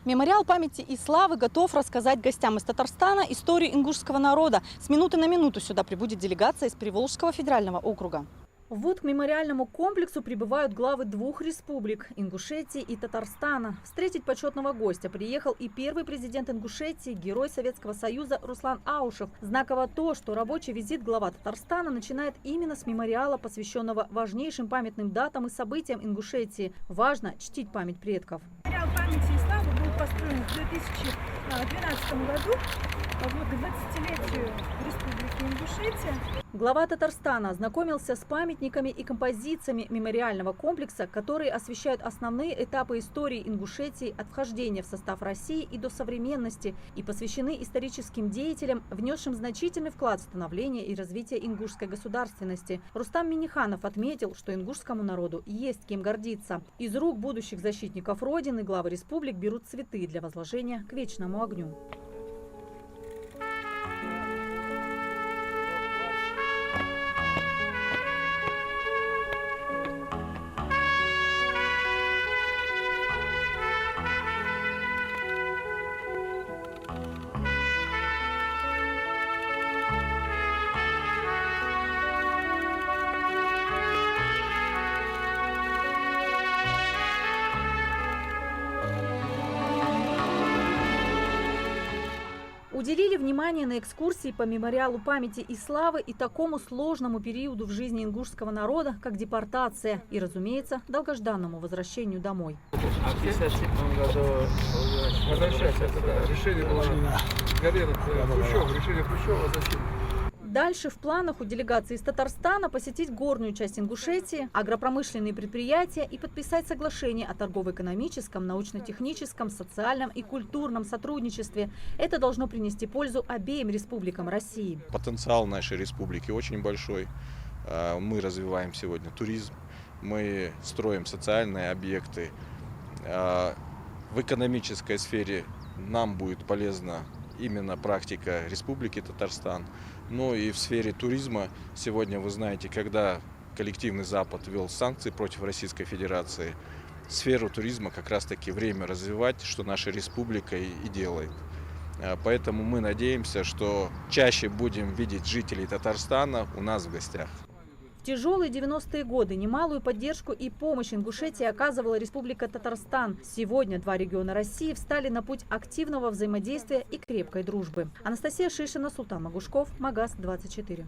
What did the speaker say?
Мемориал памяти и славы готов рассказать гостям из Татарстана историю ингушского народа. С минуты на минуту сюда прибудет делегация из Приволжского федерального округа. Вот к мемориальному комплексу прибывают главы двух республик – Ингушетии и Татарстана. Встретить почетного гостя приехал и первый президент Ингушетии, герой Советского Союза Руслан Аушев. Знаково то, что рабочий визит глава Татарстана начинает именно с мемориала, посвященного важнейшим памятным датам и событиям Ингушетии. Важно чтить память предков. Мемориал памяти и славы был построен в 2012 году к 20-летию Республики Ингушетия. Глава Татарстана ознакомился с памятниками и композициями мемориального комплекса, которые освещают основные этапы истории Ингушетии от вхождения в состав России и до современности и посвящены историческим деятелям, внесшим значительный вклад в становление и развитие ингушской государственности. Рустам Минниханов отметил, что ингушскому народу есть кем гордиться. Из рук будущих защитников Родины главы республик берут цветы для возложения к вечному огню. Уделили внимание на экскурсии по мемориалу памяти и славы и такому сложному периоду в жизни ингушского народа, как депортация и, разумеется, долгожданному возвращению домой. В 1957 году возвращаться, это решение было решение Хрущева зачем? Дальше в планах у делегации из Татарстана посетить горную часть Ингушетии, агропромышленные предприятия и подписать соглашение о торгово-экономическом, научно-техническом, социальном и культурном сотрудничестве. Это должно принести пользу обеим республикам России. Потенциал нашей республики очень большой. Мы развиваем сегодня туризм, мы строим социальные объекты. В экономической сфере нам будет полезна именно практика Республики Татарстан. Ну и в сфере туризма сегодня, вы знаете, когда коллективный Запад ввел санкции против Российской Федерации, сферу туризма как раз-таки время развивать, что наша республика и делает. Поэтому мы надеемся, что чаще будем видеть жителей Татарстана у нас в гостях. В тяжелые 90-е годы немалую поддержку и помощь Ингушетии оказывала Республика Татарстан. Сегодня два региона России встали на путь активного взаимодействия и крепкой дружбы. Анастасия Шишина, Султан Магушков, Магаз 24.